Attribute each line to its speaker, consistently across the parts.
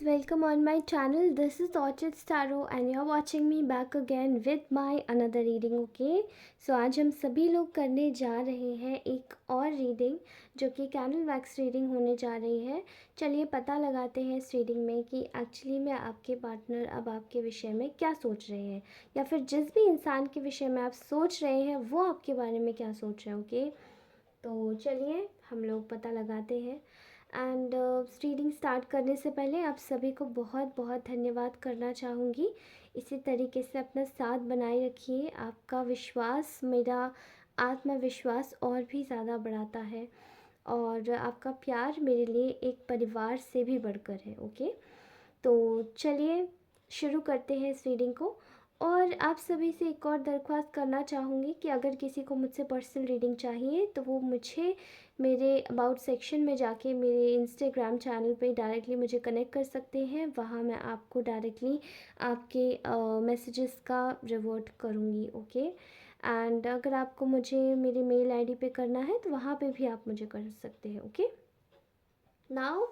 Speaker 1: welcome on my channel. This is Orchid Starro and you're watching me back again with my another reading. Okay, so आज हम सभी लोग करने जा रहे हैं एक और रीडिंग जो कि कैंडल वैक्स रीडिंग होने जा रही है। चलिए पता लगाते हैं इस रीडिंग में कि एक्चुअली में आपके पार्टनर अब आपके विषय में क्या सोच रहे हैं, या फिर जिस भी इंसान के विषय में आप सोच रहे हैं वो आपके बारे में क्या सोच रहे हैं। ओके, तो चलिए हम लोग पता लगाते हैं। एंड रीडिंग स्टार्ट करने से पहले आप सभी को बहुत बहुत धन्यवाद करना चाहूँगी। इसी तरीके से अपना साथ बनाए रखिए। आपका विश्वास मेरा आत्मविश्वास और भी ज़्यादा बढ़ाता है और आपका प्यार मेरे लिए एक परिवार से भी बढ़कर है। ओके, तो चलिए शुरू करते हैं इस रीडिंग को। और आप सभी से एक और दरख्वास्त करना चाहूँगी कि अगर किसी को मुझसे पर्सनल रीडिंग चाहिए तो वो मुझे मेरे अबाउट सेक्शन में जाके मेरे इंस्टाग्राम चैनल पे डायरेक्टली मुझे कनेक्ट कर सकते हैं। वहाँ मैं आपको डायरेक्टली आपके मैसेजेस का रिवर्ट करूँगी। ओके, एंड अगर आपको मुझे मेरी मेल आईडी पे करना है तो वहाँ पे भी आप मुझे कर सकते हैं। Okay, now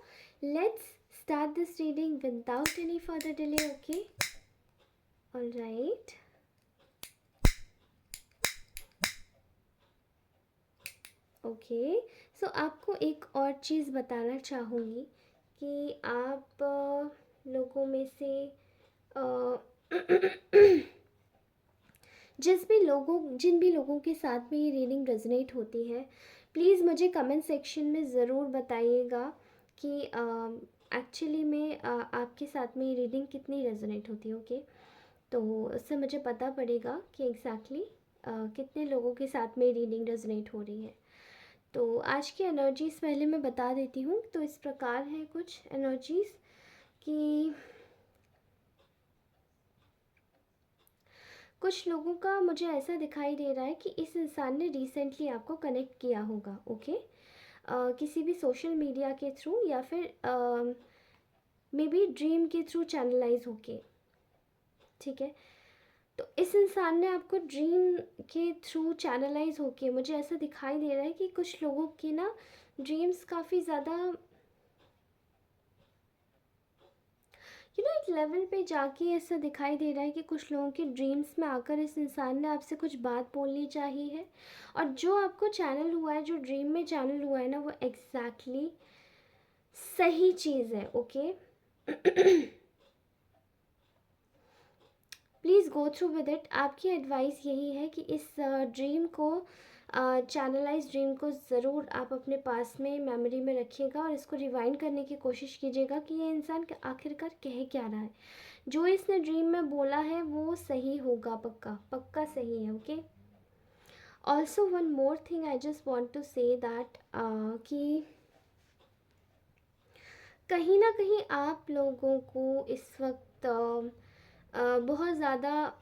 Speaker 1: let's start this reading without any further delay. Okay, all right. Okay, so आपको एक और चीज़ बताना चाहूँगी कि आप लोगों में से जिन भी लोगों के साथ में ये रीडिंग रेजोनेट होती है, प्लीज़ मुझे कमेंट सेक्शन में ज़रूर बताइएगा कि एक्चुअली में आपके साथ में ये रीडिंग कितनी रेजोनेट होती है। ओके, तो उससे मुझे पता पड़ेगा कि एग्जैक्टली कितने लोगों के साथ में रीडिंग रेजोनेट हो रही है। तो आज की एनर्जीज़ पहले मैं बता देती हूँ। तो इस प्रकार है कुछ एनर्जीज़ कि कुछ लोगों का मुझे ऐसा दिखाई दे रहा है कि इस इंसान ने रिसेंटली आपको कनेक्ट किया होगा। ओके, किसी भी सोशल मीडिया के थ्रू या फिर मे बी ड्रीम के थ्रू चैनलाइज होके। ठीक है, तो इस इंसान ने आपको ड्रीम के थ्रू चैनलाइज होके, मुझे ऐसा दिखाई दे रहा है कि कुछ लोगों की ना ड्रीम्स काफ़ी ज़्यादा एक लेवल पे जाके ऐसा दिखाई दे रहा है कि कुछ लोगों के ड्रीम्स में आकर इस इंसान ने आपसे कुछ बात बोलनी चाहिए है। और जो आपको चैनल हुआ है, जो ड्रीम में चैनल हुआ है ना, वो एग्जैक्टली सही चीज़ है। Okay, please go through with it. आपकी एडवाइस यही है कि इस ड्रीम को, चैनलाइज ड्रीम को ज़रूर आप अपने पास में मेमोरी में रखिएगा और इसको रिवाइंड करने की कोशिश कीजिएगा कि ये इंसान आखिरकार कह क्या रहा है। जो इसने ड्रीम में बोला है वो सही होगा, पक्का पक्का सही है। Okay, also one more thing I just want to say that कि कहीं ना कहीं आप लोगों को इस वक्त बहुत ज़्यादा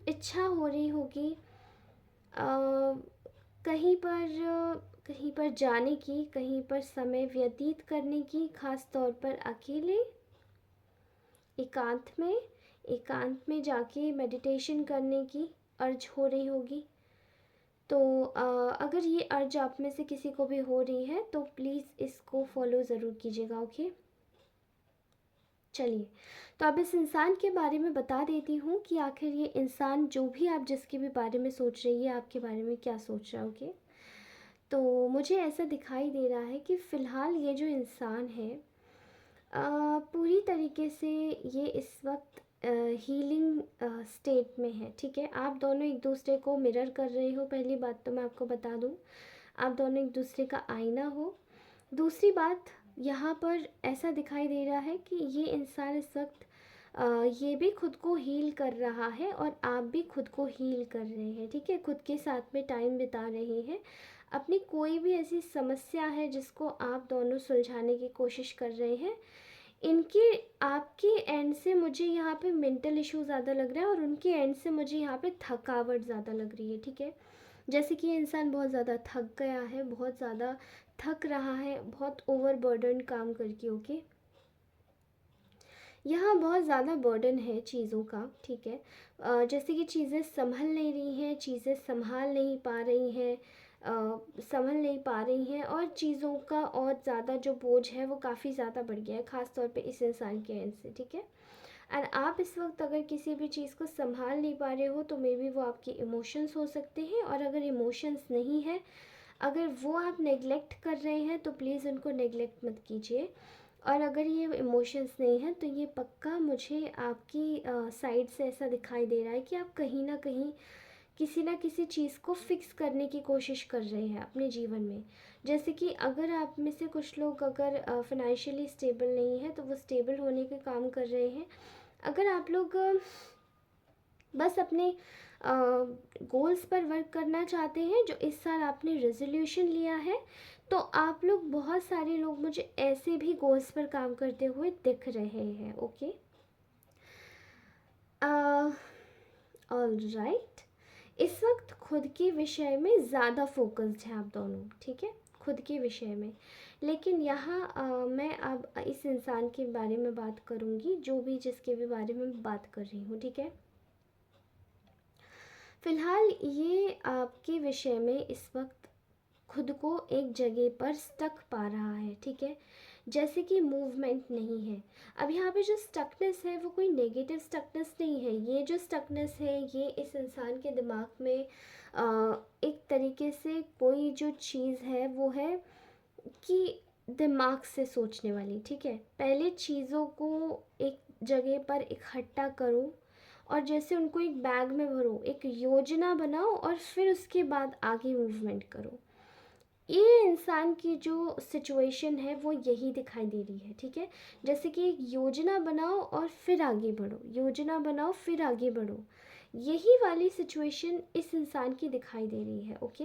Speaker 1: इच्छा हो रही होगी कहीं पर जाने की, कहीं पर समय व्यतीत करने की, ख़ास तौर पर अकेले एकांत में जाके मेडिटेशन करने की अर्ज हो रही होगी। तो अगर ये अर्ज आप में से किसी को भी हो रही है तो प्लीज़ इसको फॉलो ज़रूर कीजिएगा। ओके, चलिए तो अब इस इंसान के बारे में बता देती हूँ कि आखिर ये इंसान, जो भी आप जिसके भी बारे में सोच रही है, आपके बारे में क्या सोच रहा है। ओके, तो मुझे ऐसा दिखाई दे रहा है कि फ़िलहाल ये जो इंसान है पूरी तरीके से ये इस वक्त हीलिंग स्टेट में है। ठीक है, आप दोनों एक दूसरे को मिरर कर रहे हो, पहली बात तो मैं आपको बता दूँ। आप दोनों एक दूसरे का आईना हो। दूसरी बात, यहाँ पर ऐसा दिखाई दे रहा है कि ये इंसान इस वक्त ये भी खुद को हील कर रहा है और आप भी खुद को हील कर रहे हैं। ठीक है, खुद के साथ में टाइम बिता रहे हैं। अपनी कोई भी ऐसी समस्या है जिसको आप दोनों सुलझाने की कोशिश कर रहे हैं, इनके आपके एंड से मुझे यहाँ पे मेंटल इशू ज़्यादा लग रहा है और उनके एंड से मुझे यहाँ पे थकावट ज़्यादा लग रही है। ठीक है, जैसे कि ये इंसान बहुत ज़्यादा थक गया है, बहुत ज़्यादा थक रहा है, बहुत ओवरबर्डन काम करके। ओके, यहाँ बहुत ज़्यादा बर्डन है चीज़ों का। ठीक है, जैसे कि चीज़ें संभल नहीं रही हैं, चीज़ें संभाल नहीं पा रही हैं, संभल नहीं पा रही हैं और चीज़ों का और ज़्यादा जो बोझ है वो काफ़ी ज़्यादा बढ़ गया है, ख़ास तौर पे इस इंसान के एंड से, ठीक है। एंड आप इस वक्त अगर किसी भी चीज़ को संभाल नहीं पा रहे हो तो मे बी वो आपके इमोशंस हो सकते हैं, और अगर इमोशंस नहीं है, अगर वो आप नेग्लेक्ट कर रहे हैं तो प्लीज़ उनको नेग्लेक्ट मत कीजिए। और अगर ये इमोशंस नहीं हैं तो ये पक्का मुझे आपकी साइड से ऐसा दिखाई दे रहा है कि आप कहीं ना कहीं किसी ना किसी चीज़ को फिक्स करने की कोशिश कर रहे हैं अपने जीवन में। जैसे कि अगर आप में से कुछ लोग अगर फाइनेंशियली स्टेबल नहीं है तो वो स्टेबल होने के काम कर रहे हैं। अगर आप लोग बस अपने गोल्स पर वर्क करना चाहते हैं, जो इस साल आपने रेजोल्यूशन लिया है, तो आप लोग, बहुत सारे लोग मुझे ऐसे भी गोल्स पर काम करते हुए दिख रहे हैं। Okay, all right. इस वक्त खुद के विषय में ज़्यादा फोकस्ड हैं आप दोनों, ठीक है, खुद के विषय में। लेकिन यहाँ मैं अब इस इंसान के बारे में बात करूँगी, जो भी जिसके भी बारे में बात कर रही हूँ, ठीक है। फ़िलहाल ये आपके विषय में इस वक्त खुद को एक जगह पर स्टक पा रहा है, ठीक है, जैसे कि मूवमेंट नहीं है। अब यहाँ पे जो स्टकनेस है वो कोई नेगेटिव स्टकनेस नहीं है। ये जो स्टकनेस है ये इस इंसान के दिमाग में एक तरीके से कोई जो चीज़ है वो है कि दिमाग से सोचने वाली, ठीक है। पहले चीज़ों को एक जगह पर इकट्ठा करो और जैसे उनको एक बैग में भरो, एक योजना बनाओ और फिर उसके बाद आगे मूवमेंट करो। ये इंसान की जो सिचुएशन है वो यही दिखाई दे रही है, ठीक है। जैसे कि एक योजना बनाओ और फिर आगे बढ़ो, योजना बनाओ फिर आगे बढ़ो, यही वाली सिचुएशन इस इंसान की दिखाई दे रही है। ओके,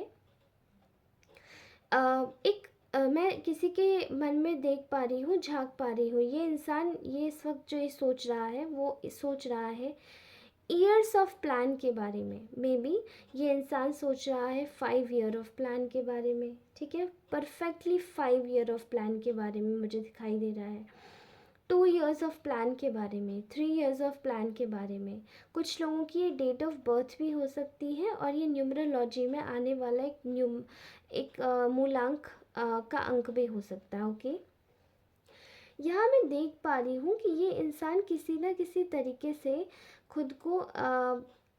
Speaker 1: एक मैं किसी के मन में देख पा रही हूँ, झांक पा रही हूँ। ये इंसान, ये इस वक्त जो ये सोच रहा है वो सोच रहा है ईयर्स ऑफ प्लान के बारे में। मे बी ये इंसान सोच रहा है 5 ईयर ऑफ प्लान के बारे में, ठीक है, परफेक्टली 5 ईयर ऑफ प्लान के बारे में मुझे दिखाई दे रहा है। 2 ईयर्स ऑफ प्लान के बारे में, 3 ईयर्स ऑफ प्लान के बारे में। कुछ लोगों की ये डेट ऑफ बर्थ भी हो सकती है और ये न्यूमरोलॉजी में आने वाला एक मूलांक का अंक भी हो सकता है। ओके, यहाँ मैं देख पा रही हूँ कि ये इंसान किसी न किसी तरीके से खुद को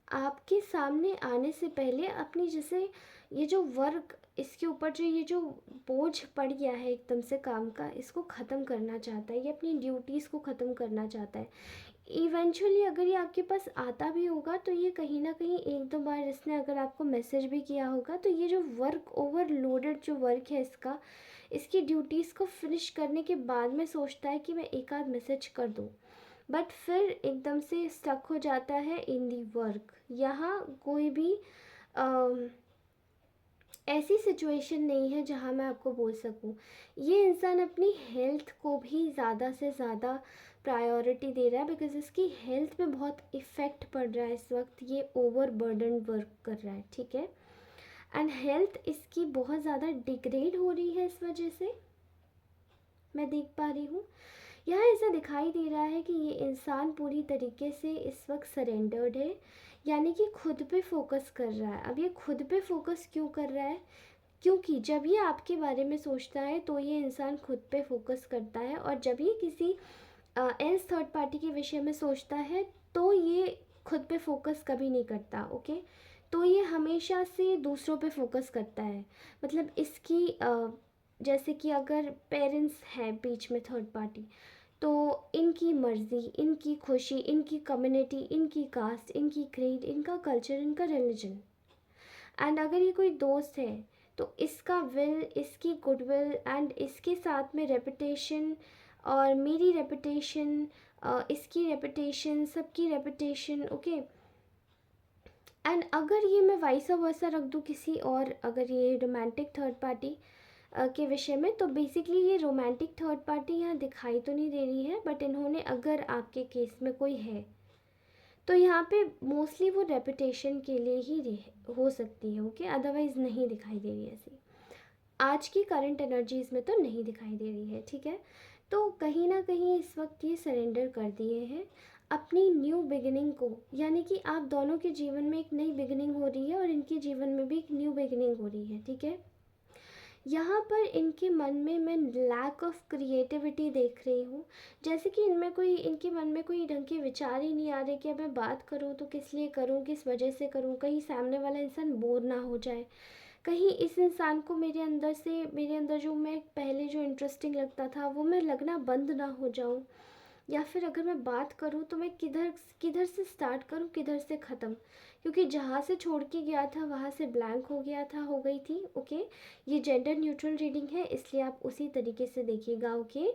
Speaker 1: आपके सामने आने से पहले अपनी, जैसे ये जो वर्क, इसके ऊपर जो ये जो बोझ पड़ गया है एकदम से काम का, इसको ख़त्म करना चाहता है। ये अपनी ड्यूटीज़ को ख़त्म करना चाहता है। इवेंचुअली अगर ये आपके पास आता भी होगा तो ये कहीं ना कहीं एक दो बार इसने अगर आपको मैसेज भी किया होगा तो ये जो वर्क, ओवरलोडेड जो वर्क है इसका, इसकी ड्यूटीज़ को फिनिश करने के बाद में सोचता है कि मैं एक आध मैसेज कर दूँ, बट फिर एकदम से स्टक हो जाता है इन दी वर्क। यहाँ कोई भी ऐसी सिचुएशन नहीं है जहाँ मैं आपको बोल सकूँ। ये इंसान अपनी हेल्थ को भी ज़्यादा से ज़्यादा प्रायोरिटी दे रहा है, बिकॉज़ इसकी हेल्थ पे बहुत इफ़ेक्ट पड़ रहा है इस वक्त। ये ओवर बर्डन वर्क कर रहा है, ठीक है, एंड हेल्थ इसकी बहुत ज़्यादा डिग्रेड हो रही है इस वजह से, मैं देख पा रही हूँ। यहाँ ऐसा दिखाई दे रहा है कि ये इंसान पूरी तरीके से इस वक्त सरेंडर्ड है, यानी कि खुद पे फोकस कर रहा है। अब ये खुद पे फोकस क्यों कर रहा है? क्योंकि जब ये आपके बारे में सोचता है तो ये इंसान खुद पे फोकस करता है, और जब ये किसी एल्स थर्ड पार्टी के विषय में सोचता है तो ये खुद पे फोकस कभी नहीं करता। ओके, तो ये हमेशा से दूसरों पे फोकस करता है। मतलब इसकी जैसे कि अगर पेरेंट्स हैं बीच में थर्ड पार्टी, तो इनकी मर्ज़ी, इनकी खुशी, इनकी कम्युनिटी, इनकी कास्ट, इनकी क्रीड, इनका कल्चर, इनका रिलीजन। एंड अगर ये कोई दोस्त है तो इसका विल, इसकी गुडविल एंड इसके साथ में रेपुटेशन, और मेरी रेपुटेशन, इसकी रेपुटेशन, सबकी रेपुटेशन। ओके, एंड अगर ये मैं वाइस वर्सा रख दूँ किसी और, अगर ये रोमांटिक थर्ड पार्टी के विषय में, तो बेसिकली ये रोमांटिक थर्ड पार्टी यहाँ दिखाई तो नहीं दे रही है, बट इन्होंने, अगर आपके केस में कोई है तो यहाँ पे मोस्टली वो रेपुटेशन के लिए ही हो सकती है। ओके, अदरवाइज़ नहीं दिखाई दे रही है ऐसी, आज की करंट एनर्जीज़ में तो नहीं दिखाई दे रही है, ठीक है। तो कहीं ना कहीं इस वक्त ये सरेंडर कर दिए हैं अपनी न्यू बिगिनिंग को, यानी कि आप दोनों के जीवन में एक नई बिगिनिंग हो रही है और इनके जीवन में भी एक न्यू बिगिनिंग हो रही है, ठीक है। यहाँ पर इनके मन में मैं लैक ऑफ क्रिएटिविटी देख रही हूँ, जैसे कि इनके मन में कोई ढंग के विचार ही नहीं आ रहे कि अब मैं बात करूँ तो किस लिए करूँ, किस वजह से करूँ, कहीं सामने वाला इंसान बोर ना हो जाए, कहीं इस इंसान को मेरे अंदर जो मैं पहले जो इंटरेस्टिंग लगता था वो मैं लगना बंद ना हो जाऊँ, या फिर अगर मैं बात करूँ तो मैं किधर किधर से स्टार्ट करूँ, किधर से ख़त्म, क्योंकि जहाँ से छोड़ के गया था वहाँ से ब्लैंक हो गई थी। ओके, ये जेंडर न्यूट्रल रीडिंग है, इसलिए आप उसी तरीके से देखिएगा। ओके,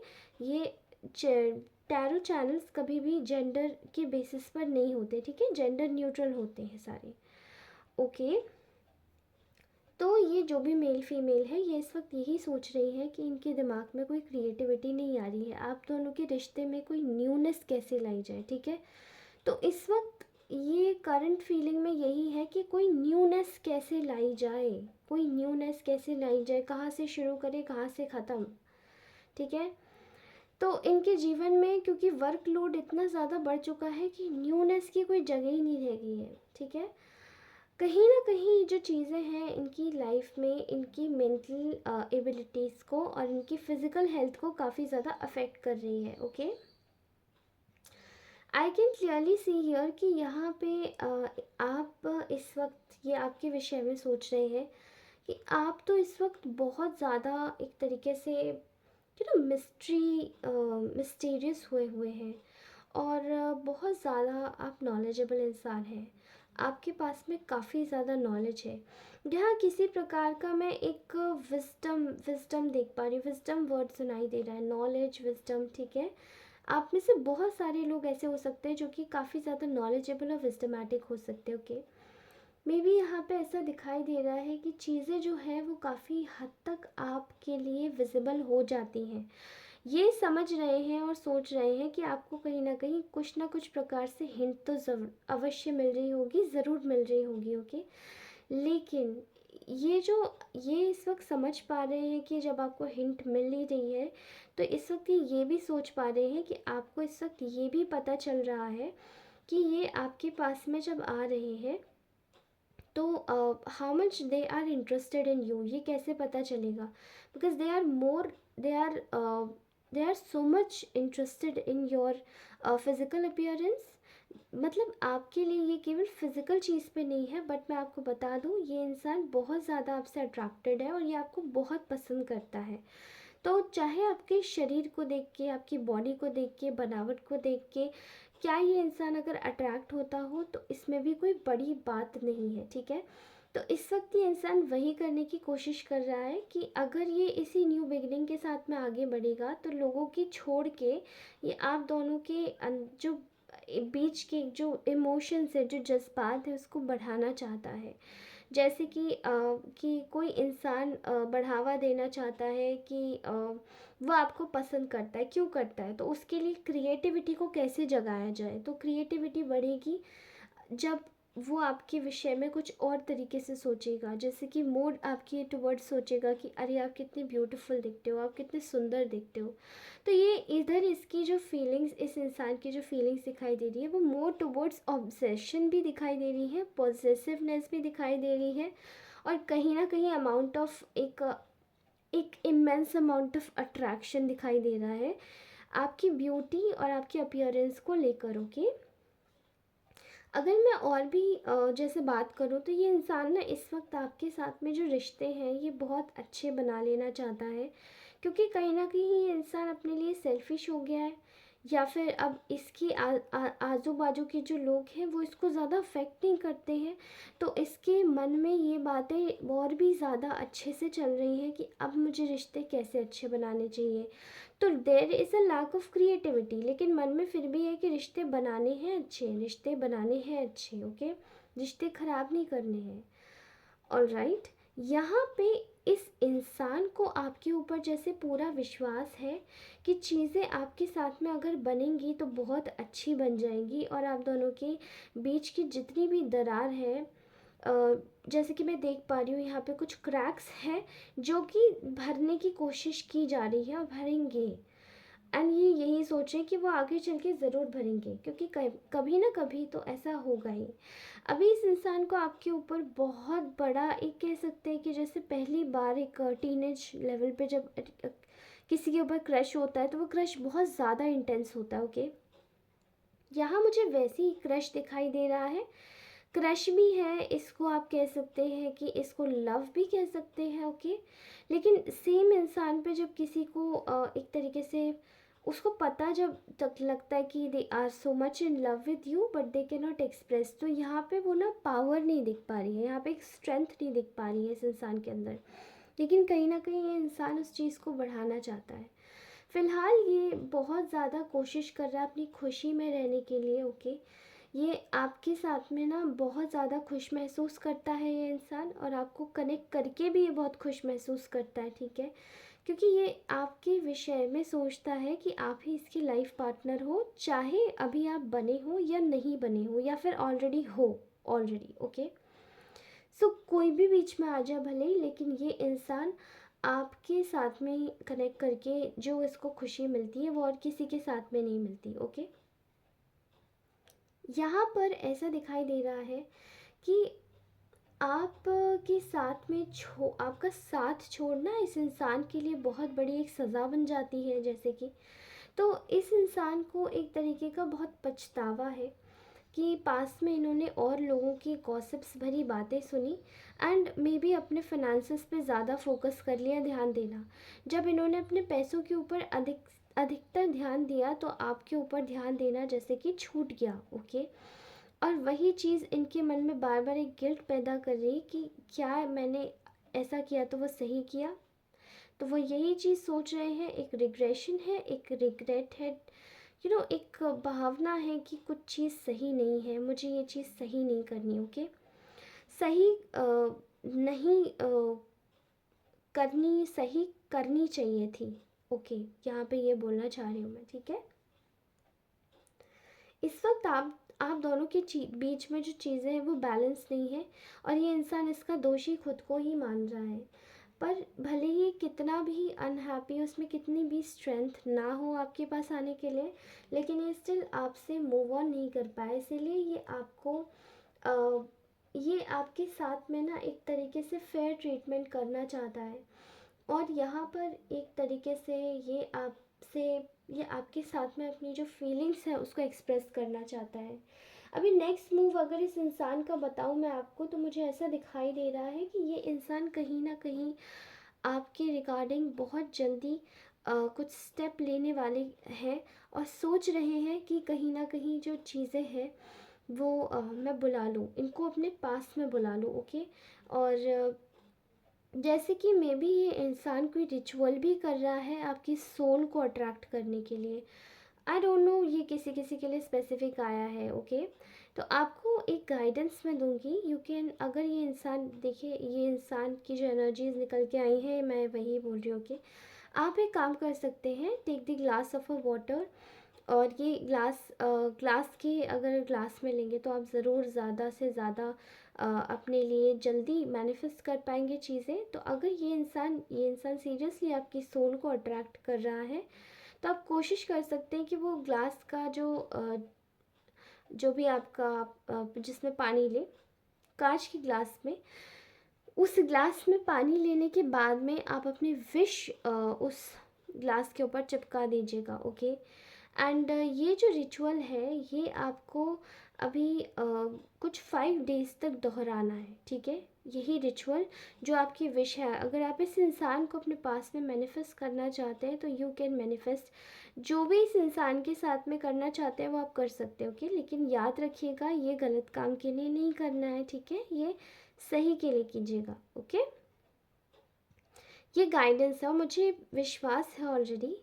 Speaker 1: ये टैरो चैनल्स कभी भी जेंडर के बेसिस पर नहीं होते, ठीक है, जेंडर न्यूट्रल होते हैं सारे। ओके, तो ये जो भी मेल फीमेल है ये इस वक्त यही सोच रही है कि इनके दिमाग में कोई क्रिएटिविटी नहीं आ रही है, आप दोनों के रिश्ते में कोई न्यूनेस कैसे लाई जाए, ठीक है। तो इस वक्त ये करंट फीलिंग में यही है कि कोई न्यूनेस कैसे लाई जाए, कोई न्यूनेस कैसे लाई जाए, कहाँ से शुरू करें कहाँ से ख़त्म, ठीक है। तो इनके जीवन में क्योंकि वर्कलोड इतना ज़्यादा बढ़ चुका है कि न्यूनेस की कोई जगह ही नहीं रह गई है, ठीक है। कहीं ना कहीं जो चीज़ें हैं इनकी लाइफ में इनकी मेंटल एबिलिटीज़ को और इनकी फिज़िकल हेल्थ को काफ़ी ज़्यादा अफेक्ट कर रही है। Okay, I can clearly see here कि यहाँ पे आप इस वक्त ये आपके विषय में सोच रहे हैं कि आप तो इस वक्त बहुत ज़्यादा एक तरीके से मिस्टीरियस हुए हुए हैं, और बहुत ज़्यादा आप नॉलेजेबल इंसान हैं, आपके पास में काफ़ी ज़्यादा नॉलेज है। यहाँ किसी प्रकार का मैं एक विस्डम विस्डम देख पा रही हूँ, विस्डम वर्ड सुनाई दे रहा है, नॉलेज विस्डम, ठीक है। आप में से बहुत सारे लोग ऐसे हो सकते हैं जो कि काफ़ी ज़्यादा नॉलेजेबल और विस्डमेटिक हो सकते हैं। ओके, मे बी यहाँ पे ऐसा दिखाई दे रहा है कि चीज़ें जो है वो काफ़ी हद तक आपके लिए विजिबल हो जाती हैं, ये समझ रहे हैं और सोच रहे हैं कि आपको कहीं ना कुछ प्रकार से हिंट तो ज़रूर अवश्य मिल रही होगी, ज़रूर मिल रही होगी। ओके, लेकिन ये इस वक्त समझ पा रहे हैं कि जब आपको हिंट मिल ही रही है तो इस वक्त ये भी सोच पा रहे हैं कि आपको इस वक्त ये भी पता चल रहा है कि ये आपके पास में जब आ रहे हैं तो how much they are interested in you, ये कैसे पता चलेगा, because they are so much interested in your physical appearance. मतलब आपके लिए ये केवल फिज़िकल चीज़ पे नहीं है, बट मैं आपको बता दूँ ये इंसान बहुत ज़्यादा आपसे अट्रैक्टेड है और ये आपको बहुत पसंद करता है। तो चाहे आपके शरीर को देख के, आपकी बॉडी को देख के, बनावट को देख के क्या ये इंसान अगर अट्रैक्ट होता हो तो इसमें भी कोई बड़ी बात नहीं है, ठीक है। तो इस वक्त ये इंसान वही करने की कोशिश कर रहा है कि अगर ये इसी न्यू बिगनिंग के साथ में आगे बढ़ेगा तो लोगों की छोड़ के ये आप दोनों के जो बीच के जो इमोशंस है, जो जज्बात है, उसको बढ़ाना चाहता है। जैसे कि कोई इंसान बढ़ावा देना चाहता है कि वो आपको पसंद करता है, क्यों करता है, तो उसके लिए क्रिएटिविटी को कैसे जगाया जाए, तो क्रिएटिविटी बढ़ेगी जब वो आपके विषय में कुछ और तरीके से सोचेगा, जैसे कि मोड आपकी टुवर्ड्स सोचेगा कि अरे आप कितने ब्यूटीफुल दिखते हो, आप कितने सुंदर दिखते हो। तो ये इधर इसकी जो फीलिंग्स, इस इंसान की जो फीलिंग्स दिखाई दे रही है वो मोर टुवर्ड्स ऑब्सेशन भी दिखाई दे रही है, पॉजेसिवनेस भी दिखाई दे रही है, और कहीं ना कहीं अमाउंट ऑफ एक इमेंस अमाउंट ऑफ अट्रैक्शन दिखाई दे रहा है आपकी ब्यूटी और आपके अपीयरेंस को लेकर। ओके, अगर मैं और भी जैसे बात करूँ तो ये इंसान ना इस वक्त आपके साथ में जो रिश्ते हैं ये बहुत अच्छे बना लेना चाहता है, क्योंकि कहीं ना कहीं ये इंसान अपने लिए सेल्फिश हो गया है, या फिर अब इसकी आजू बाजू के जो लोग हैं वो इसको ज़्यादा अफेक्ट नहीं करते हैं, तो इसके मन में ये बातें और भी ज़्यादा अच्छे से चल रही हैं कि अब मुझे रिश्ते कैसे अच्छे बनाने चाहिए। तो there is a lack of creativity, लेकिन मन में फिर भी है कि रिश्ते बनाने हैं अच्छे, रिश्ते बनाने हैं अच्छे। ओके, रिश्ते ख़राब नहीं करने हैं। ऑलराइट, यहाँ पे इस इंसान को आपके ऊपर जैसे पूरा विश्वास है कि चीज़ें आपके साथ में अगर बनेंगी तो बहुत अच्छी बन जाएंगी, और आप दोनों के बीच की जितनी भी दरार है, जैसे कि मैं देख पा रही हूँ यहाँ पे कुछ क्रैक्स हैं जो कि भरने की कोशिश की जा रही है और भरेंगे। एंड ये यही सोचें कि वो आगे चल के ज़रूर भरेंगे, क्योंकि कभी ना कभी तो ऐसा होगा ही। अभी इस इंसान को आपके ऊपर बहुत बड़ा, एक कह सकते हैं कि जैसे पहली बार एक टीनेज लेवल पे जब किसी के ऊपर क्रश होता है तो वो क्रश बहुत ज़्यादा इंटेंस होता है। ओके, यहाँ मुझे वैसे ही क्रश दिखाई दे रहा है। क्रश भी है, इसको आप कह सकते हैं कि इसको लव भी कह सकते हैं। ओके, लेकिन सेम इंसान पे जब किसी को एक तरीके से उसको पता जब तक लगता है कि they are so much in love with you but they can not express, तो यहाँ पे वो ना पावर नहीं दिख पा रही है, यहाँ पे एक स्ट्रेंथ नहीं दिख पा रही है इस इंसान के अंदर। लेकिन कहीं ना कहीं ये इंसान उस चीज़ को बढ़ाना चाहता है। फ़िलहाल ये बहुत ज़्यादा कोशिश कर रहा है अपनी खुशी में रहने के लिए। ओके, ये आपके साथ में ना बहुत ज़्यादा खुश महसूस करता है ये इंसान, और आपको कनेक्ट करके भी ये बहुत खुश महसूस करता है। ठीक है, क्योंकि ये आपके विषय में सोचता है कि आप ही इसकी लाइफ पार्टनर हो, चाहे अभी आप बने हो या नहीं बने हो, या फिर ऑलरेडी हो ऑलरेडी। ओके, सो कोई भी बीच में आ जाए भले ही, लेकिन ये इंसान आपके साथ में ही कनेक्ट करके जो इसको खुशी मिलती है वो और किसी के साथ में नहीं मिलती। ओके, यहाँ पर ऐसा दिखाई दे रहा है कि आप के साथ में आपका साथ छोड़ना इस इंसान के लिए बहुत बड़ी एक सज़ा बन जाती है, जैसे कि तो इस इंसान को एक तरीके का बहुत पछतावा है कि पास में इन्होंने और लोगों की गॉसिप्स भरी बातें सुनी, एंड मे बी अपने फाइनेंसेस पे ज़्यादा फोकस कर लिया, ध्यान देना। जब इन्होंने अपने पैसों के ऊपर अधिकतर ध्यान दिया तो आपके ऊपर ध्यान देना जैसे कि छूट गया। ओके, और वही चीज़ इनके मन में बार बार एक गिल्ट पैदा कर रही कि क्या मैंने ऐसा किया तो वो सही किया, तो वो यही चीज़ सोच रहे हैं। एक रिग्रेशन है, एक रिग्रेट है, एक भावना है कि कुछ चीज़ सही नहीं है, मुझे ये चीज़ सही नहीं करनी। ओके, सही नहीं करनी, सही करनी चाहिए थी। ओके, यहाँ पे ये बोलना चाह रही हूँ मैं। ठीक है, इस वक्त आप दोनों के बीच में जो चीज़ें हैं वो बैलेंस नहीं है, और ये इंसान इसका दोषी खुद को ही मान रहा है। पर भले ही कितना भी अनहैप्पी, उसमें कितनी भी स्ट्रेंथ ना हो आपके पास आने के लिए, लेकिन ये स्टिल आपसे मूव ऑन नहीं कर पाए, इसीलिए ये आपको ये आपके साथ में ना एक तरीके से फेयर ट्रीटमेंट करना चाहता है, और यहाँ पर एक तरीके से ये आपसे, ये आपके साथ में अपनी जो फीलिंग्स है उसको एक्सप्रेस करना चाहता है। अभी नेक्स्ट मूव अगर इस इंसान का बताऊँ मैं आपको, तो मुझे ऐसा दिखाई दे रहा है कि ये इंसान कहीं ना कहीं आपके रिगार्डिंग बहुत जल्दी कुछ स्टेप लेने वाले हैं, और सोच रहे हैं कि कहीं ना कहीं जो चीज़ें हैं वो मैं बुला लूँ, इनको अपने पास में बुला लूँ। ओके, और जैसे कि मे बी ये इंसान कोई रिचुअल भी कर रहा है आपकी सोल को अट्रैक्ट करने के लिए। आई डोंट नो, ये किसी किसी के लिए स्पेसिफिक आया है। ओके, तो आपको एक गाइडेंस मैं दूंगी, यू कैन, अगर ये इंसान, देखिए ये इंसान की जो एनर्जीज निकल के आई हैं मैं वही बोल रही हूँ कि आप एक काम कर सकते हैं, take the glass of a water, और ये ग्लास के अगर ग्लास में लेंगे तो आप ज़रूर ज़्यादा से ज़्यादा अपने लिए जल्दी मैनिफेस्ट कर पाएंगे चीज़ें। तो अगर ये इंसान सीरियसली आपकी सोल को अट्रैक्ट कर रहा है, तो आप कोशिश कर सकते हैं कि वो ग्लास का जो भी आपका जिसमें पानी ले, कांच के ग्लास में, उस ग्लास में पानी लेने के बाद में आप अपनी विश उस ग्लास के ऊपर चिपका दीजिएगा। ओके, एंड ये जो रिचुअल है ये आपको अभी कुछ 5 डेज़ तक दोहराना है। ठीक है, यही रिचुअल जो आपकी विश है, अगर आप इस इंसान को अपने पास में मैनिफेस्ट करना चाहते हैं तो यू कैन मैनिफेस्ट, जो भी इस इंसान के साथ में करना चाहते हैं वो आप कर सकते हैं। ओके, लेकिन याद रखिएगा ये गलत काम के लिए नहीं करना है। ठीक है, ये सही के लिए कीजिएगा। ओके, ये गाइडेंस है और मुझे विश्वास है ऑलरेडी,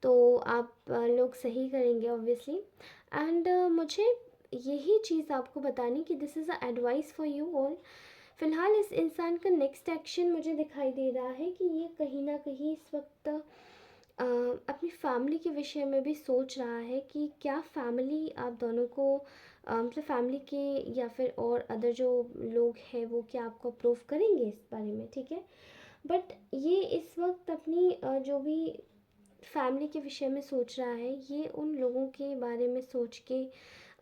Speaker 1: तो आप लोग सही करेंगे ऑब्वियसली। एंड मुझे यही चीज़ आपको बतानी कि this is a advice for you all. फ़िलहाल इस इंसान का नेक्स्ट एक्शन मुझे दिखाई दे रहा है कि ये कहीं ना कहीं इस वक्त अपनी फैमिली के विषय में भी सोच रहा है कि क्या फैमिली आप दोनों को मतलब फैमिली के या फिर और अदर जो लोग हैं वो क्या आपको अप्रूव करेंगे इस बारे में। ठीक है, बट ये इस वक्त अपनी जो भी फैमिली के विषय में सोच रहा है, ये उन लोगों के बारे में सोच के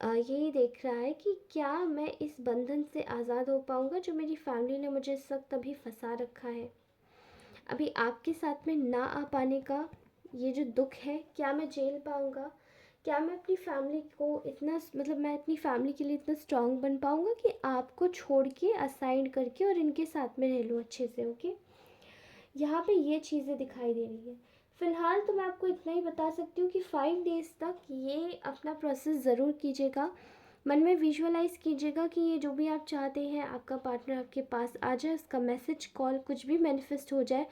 Speaker 1: यही देख रहा है कि क्या मैं इस बंधन से आज़ाद हो पाऊँगा जो मेरी फैमिली ने मुझे इस वक्त अभी फंसा रखा है। अभी आपके साथ में ना आ पाने का ये जो दुख है, क्या मैं झेल पाऊँगा? क्या मैं अपनी फैमिली को इतना मतलब मैं अपनी फैमिली के लिए इतना स्ट्रांग बन पाऊँगा कि आपको छोड़ के असाइड करके और इनके साथ में रह लूँ अच्छे से, ओके? यहाँ पे ये चीज़ें दिखाई दे रही है। फ़िलहाल तो मैं आपको इतना ही बता सकती हूँ कि 5 डेज़ तक ये अपना प्रोसेस ज़रूर कीजिएगा। मन में विजुअलाइज़ कीजिएगा कि ये जो भी आप चाहते हैं आपका पार्टनर आपके पास आ जाए, उसका मैसेज, कॉल कुछ भी मैनिफेस्ट हो जाए।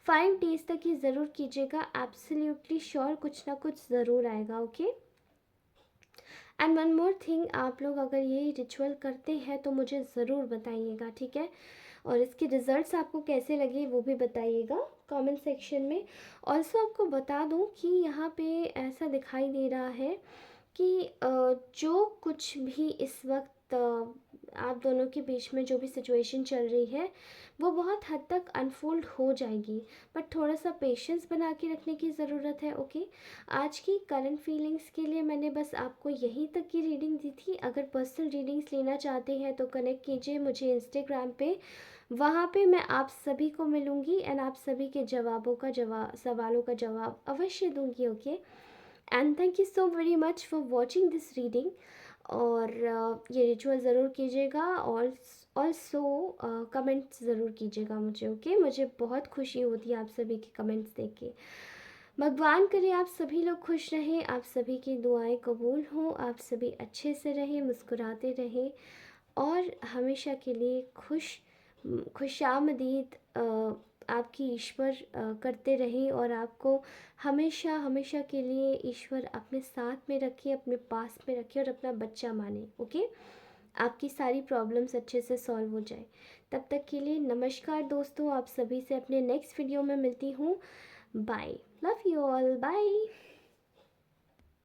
Speaker 1: 5 डेज़ तक ये ज़रूर कीजिएगा, एब्सोल्युटली श्योर कुछ ना कुछ ज़रूर आएगा, okay? And one more thing, आप लोग अगर ये रिचुअल करते हैं तो मुझे ज़रूर बताइएगा, ठीक है? और इसके रिज़ल्ट्स आपको कैसे लगे वो भी बताइएगा कमेंट सेक्शन में। ऑल्सो आपको बता दूं कि यहाँ पे ऐसा दिखाई दे रहा है कि जो कुछ भी इस वक्त आप दोनों के बीच में जो भी सिचुएशन चल रही है वो बहुत हद तक अनफोल्ड हो जाएगी, बट थोड़ा सा पेशेंस बना के रखने की ज़रूरत है, ओके? आज की करंट फीलिंग्स के लिए मैंने बस आपको यहीं तक की रीडिंग दी थी। अगर पर्सनल रीडिंग्स लेना चाहते हैं तो कनेक्ट कीजिए मुझे इंस्टाग्राम पे, वहाँ पे मैं आप सभी को मिलूँगी एंड आप सभी के सवालों का जवाब अवश्य दूँगी, okay? And thank you so very much for watching this reading. और ये रिचुअल ज़रूर कीजिएगा और ऑल्सो कमेंट्स ज़रूर कीजिएगा मुझे, ओके? मुझे बहुत खुशी होती है आप सभी के कमेंट्स देख के। भगवान करे आप सभी लोग खुश रहें, आप सभी की दुआएं कबूल हों, आप सभी अच्छे से रहें, मुस्कुराते रहें और हमेशा के लिए खुशामदीद आपकी ईश्वर करते रहें और आपको हमेशा हमेशा के लिए ईश्वर अपने साथ में रखे, अपने पास में रखे और अपना बच्चा माने, ओके? आपकी सारी प्रॉब्लम्स अच्छे से सॉल्व हो जाए। तब तक के लिए नमस्कार दोस्तों, आप सभी से अपने नेक्स्ट वीडियो में मिलती हूँ। Bye, love you all, bye.